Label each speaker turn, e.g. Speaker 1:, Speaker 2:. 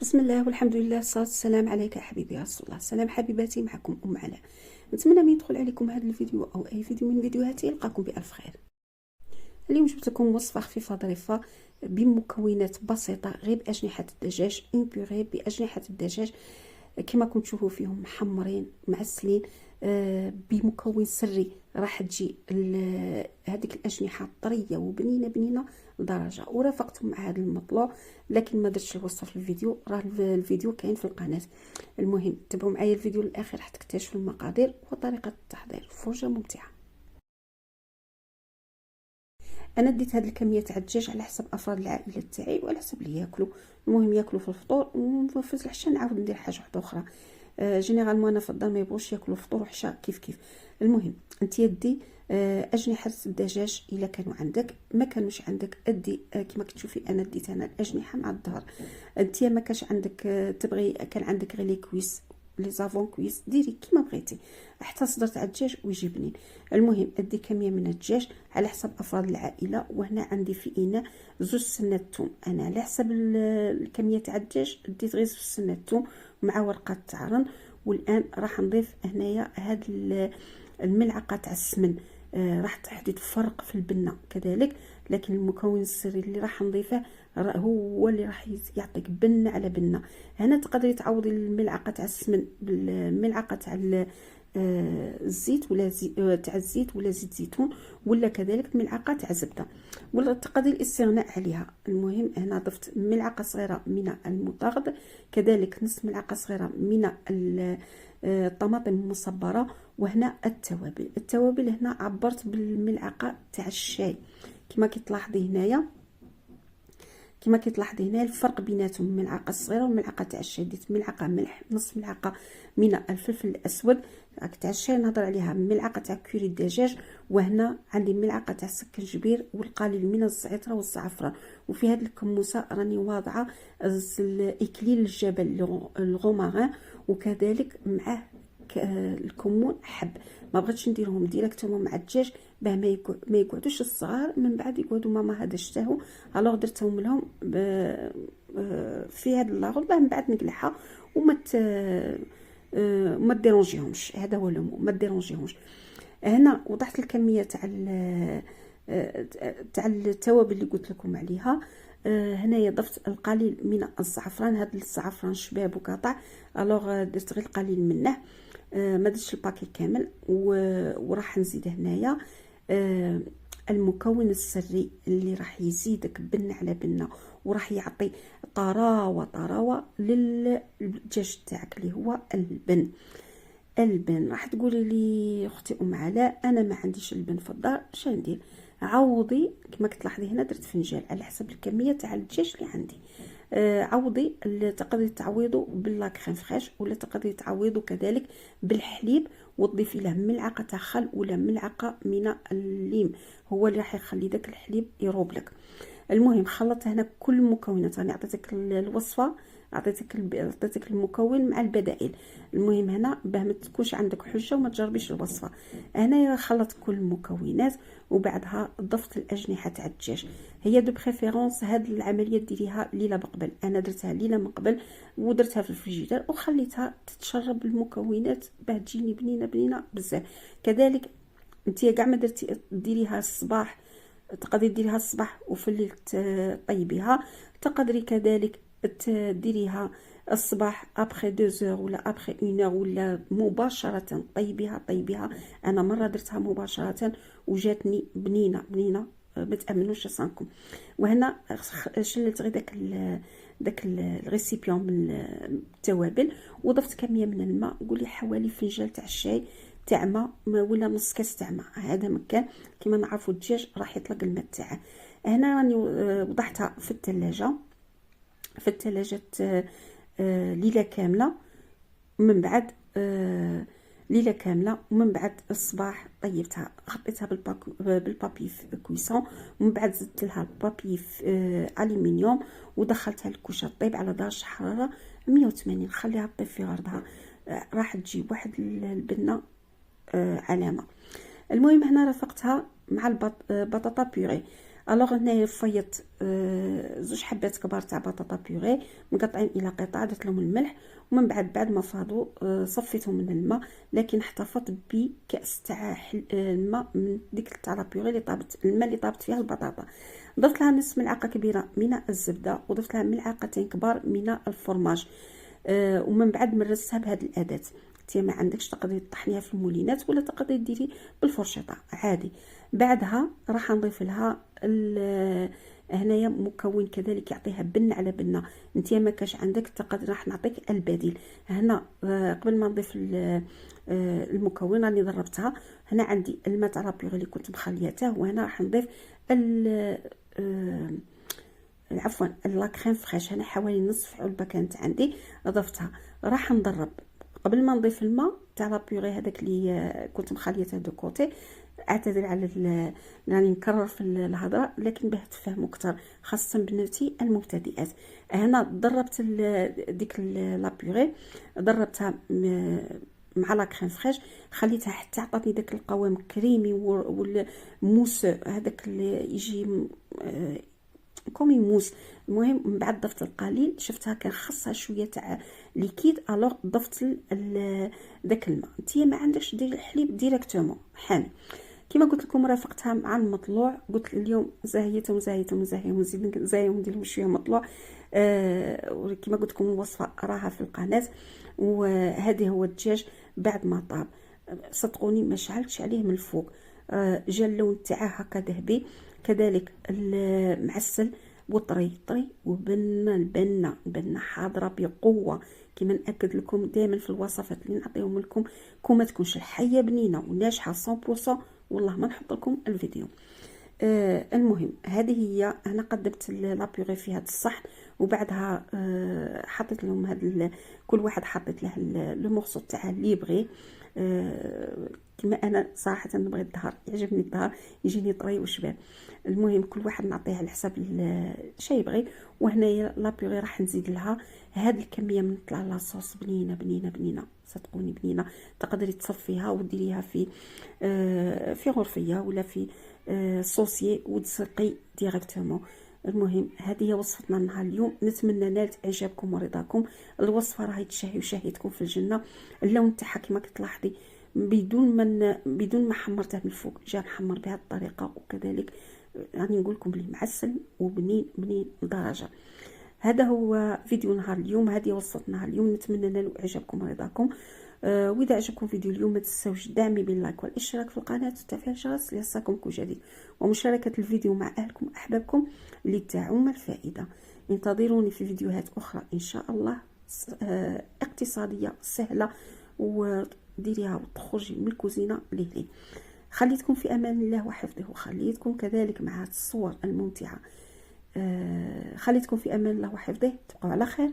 Speaker 1: بسم الله والحمد لله والصلاة والسلام عليك يا حبيبي يا رسول الله. سلام حبيباتي، معكم أم علاء. نتمنى من يدخل عليكم هذا الفيديو أو أي فيديو من فيديوهاتي يلقاكم بألف خير. اليوم جبت لكم وصفة خفيفة ظريفة بمكونات بسيطة، غير بأجنحة الدجاج، اون بيغي بأجنحة الدجاج كما كنتم تشوفوا فيهم محمرين معسلين، بمكون سري راح تجي هذيك الأجنحة طرية وبنينة بنينة لدرجة، ورافقتهم مع هذا المطلوع، لكن ما درتش الوصفة في الفيديو، راه الفيديو كاين في القناة. المهم تابعوا معايا الفيديو للآخر راح تكتشفوا المقادير وطريقة التحضير، فرجة ممتعة. انا ديت هاد الكميه تاع الدجاج على حسب افراد العائله تاعي وعلى حسب اللي ياكلوا. المهم ياكلوا في الفطور، وفي العشاء نعاود ندير حاجه واحده اخرى. جينيرالمون انا في الدار ما يبغوش ياكلوا فطور وعشاء كيف. المهم انت يدي اجنحه الدجاج الا كانوا عندك، ما كانوش عندك ادي كما كتشوفي انا ديت انا الاجنحه مع الظهر. انت ما كانش عندك تبغي، كان عندك غير لي كويس لي زافون كويس، ديري كيما بغيتي حتى صدر تاع الدجاج ويجي بنين. المهم ادي كميه من الدجاج على حسب افراد العائله. وهنا عندي في اناء 2 سنات ثوم، انا على حسب الكميه تاع الدجاج ديت غير 2 سنات ثوم مع ورقه تعرن. والان راح نضيف هنايا هاد الملعقه تاع السمن. راح تحدث فرق في البنه كذلك، لكن المكون السري اللي راح نضيفه هو اللي راح يعطيك بنه على بنه. هنا تقدري تعوضي الملعقه تاع السمن بالملعقه تاع الزيت ولا تاع الزيت ولا زيت زيتون، ولا كذلك ملعقه تاع زبده، ولا تقدري الاستغناء عليها. المهم هنا ضفت ملعقه صغيره من المطارد، كذلك نصف ملعقه صغيره من الطماطم المصبره. وهنا التوابل هنا عبرت بالملعقه تاع الشاي كما كتلاحظي هنايا. كما كتلاحظي هنا الفرق بيناتهم، الملعقه الصغيره والملعقه تاع الشاي. ديت ملعقه ملح، نصف ملعقه من الفلفل الاسود تاع الشاي نهضر عليها، ملعقه تاع كوري الدجاج، وهنا عندي ملعقه تاع السكنجبير والقليل من الزعتر والزعفران. وفي هذه الكموسه راني واضعه اكليل الجبل الغومارين، وكذلك معه الكمون حب. ما بغيتش نديرهم ديريكتومون مع الدجاج باه ما يقعدوش الصغار من بعد يقعدوا ماما هذا اشتهوا، الوغ درتهم لهم في هذا لاغول باه من بعد نقلعها وما ما ديرونجيهمش. هذا هو ما ديرونجيهمش. هنا وضعت الكميه تاع التوابل اللي قلت لكم عليها. هنايا ضفت القليل من الزعفران، هذا الزعفران شباب وقاطع، الوغ درت غير القليل منه، ما درتش الباكي كامل. وراح نزيد هنايا المكون السري اللي راح يزيدك بنه على بنه وراح يعطي طراوه للدجاج تاعك اللي هو البن. راح تقولي لي اختي ام علاء انا ما عنديش البن في الدار، اش ندير؟ عوضي كما كتلاحظي هنا درت فنجان على حسب الكميه تاع الدجاج اللي عندي. عوضي تقدري تعويضوا باللاكريم فريش، ولا تقدري تعويضوا كذلك بالحليب وتضيفي له ملعقه تاع خل ولا ملعقه من الليم، هو اللي راح يخلي داك الحليب يروب لك. المهم خلطت هنا كل المكونات، راني عطيتك الوصفه، عطيتك المكون مع البدائل. المهم هنا باه ما تكونش عندك حجه وما تجربيش الوصفه. هنا خلطت كل المكونات وبعدها ضفت الاجنحه تاع الدجاج. هي دو بريفيرونس هاد العمليه ديريها ليله بقبل، انا درتها ليله من قبل ودرتها في الفريجيدير وخليتها تتشرب المكونات باه تجيني بنينه بزاف. كذلك انت كاع ما درتي ديريها الصباح، تقدري ديريها الصباح وفي الليل طيبيها. تقدري كذلك ديريها الصباح ابخي 2 اور ولا ابخي 1 اور ولا مباشره طيبيها. انا مره درتها مباشره وجاتني بنينه ما تامنوش صانكم. وهنا شلت غير داك الريسيبيون من التوابل وضفت كميه من الماء، قولي حوالي فنجان تاع الشاي تاع ماء ولا نص كاس تاع ماء. هذا مكان كما نعرفوا الدجاج راح يطلق الماء تاعه. هنا راني وضعتها في الثلاجه ليله كامله. من بعد ليله كامله ومن بعد الصباح طيبتها، غطيتها بالبابي كويسون، ومن بعد زدت لها البابي الومنيوم ودخلتها الكوشه طيب على درجه حراره 180، خليها تطيب في غرضها، راح تجيب واحد البنه علامه. المهم هنا رفقتها مع البطاطا بيوري، الوغ هنايا فيضت زوج حبات كبار تاع بطاطا بيغي مقطعين الى قطع، درت لهم الملح، ومن بعد ما فاضوا صفيتهم من الماء، لكن احتفظت بكاس تاع الماء من ديك تاع لا بيغي اللي طابت، الماء اللي طابت فيها البطاطا. ضفت لها نصف ملعقه كبيره من الزبده، وضفت لها ملعقتين كبار من الفرماج، ومن بعد مرزتها بهذه الاداه. انت ما عندكش تقدري تطحنيها في المولينات ولا تقدري ديري بالفرشيطه عادي. بعدها راح نضيف لها هنايا مكون كذلك يعطيها بن على بنه. انت ما كاش عندك تقدر راح نعطيك البديل هنا. قبل ما نضيف المكون اللي ضربتها، هنا عندي الماء تاع لابيغ اللي كنت مخليته، وهنا راح نضيف عفوا لا كريم فريش. هنا حوالي نصف علبه كانت عندي ضفتها. راح نضرب قبل ما نضيف الماء تاع لابيغي هذاك اللي كنت مخليته دو كوتي. اعتذر على يعني نكرر في الهضره، لكن باه تفهموا اكثر خاصه بناتي المبتدئات. هنا ضربت ديك لابيغي، ضربتها مع لا كريم فريش، خليتها حتى عطاتني داك القوام كريمي والموس هذاك اللي يجي كومي موس. المهم من بعد ضفت القليل، شفتها كان خاصها شويه تاع ليكيد، الوغ ضفت داك الماء. نتيا ما عندكش ديري الحليب ديريكتومون حامي. كما قلت لكم رافقتها مع المطلوع، قلت اليوم زاهيتهم زاهيهم ندير لهم شويه مطلوع. كما قلت لكم الوصفه راها في القناه. وهذه هو الدجاج بعد ما طاب، صدقوني ما شعلتش عليه من الفوق، جا اللون تاعه هكا ذهبي، كذلك المعسل وطري البنه حاضره بقوه. كما ناكد لكم دائما في الوصفات اللي نعطيهم لكم، ما تكونش الحيه بنينه وناجحه 100%، والله ما نحط لكم الفيديو. المهم هذه هي. انا قدمت لابيغي في هذا الصحن، وبعدها حطيت لهم هذا كل واحد حطيت له لو مورسو تاعه اللي يبغي. كما انا صراحه نبغي الظهر، يعجبني الظهر يجيني طري وشباب. المهم كل واحد نعطيه على حسب الشيء يبغي. وهنايا لابيغي راح نزيد لها هذه الكميه من طلع لاصوص بنينه صدقوني بنينه. تقدري تصفيها وديريها في غرفيه ولا في صوصيه وتسقي ديريكتومون. المهم هذه هي وصفتنا نهار اليوم، نتمنى نالت اعجابكم ورضاكم. الوصفه راهي تشهي وشهيتكم في الجنه. اللون تاعها كما كتلاحظي بدون ما حمرته من الفوق، جا نحمر بهذه الطريقه، وكذلك يعني نقول لكم بلي معسل وبنين لدرجه. هذا هو فيديو نهار اليوم، هذه وصفه نهار اليوم، نتمنى نالوا اعجابكم ورضاكم. واذا عجبكم فيديو اليوم ما تنساوش دعمي باللايك والاشتراك في القناه وتفعيل الجرس ليصلكم كل جديد، ومشاركه الفيديو مع اهلكم واحبابكم لتعم الفائده. انتظروني في فيديوهات اخرى ان شاء الله، اقتصاديه سهله وديريها وتخرجي من الكوزينه لهلي. خليتكم في امان الله وحفظه، وخليتكم كذلك مع الصور الممتعه. خليتكم في امان الله وحفظه، تبقوا على خير.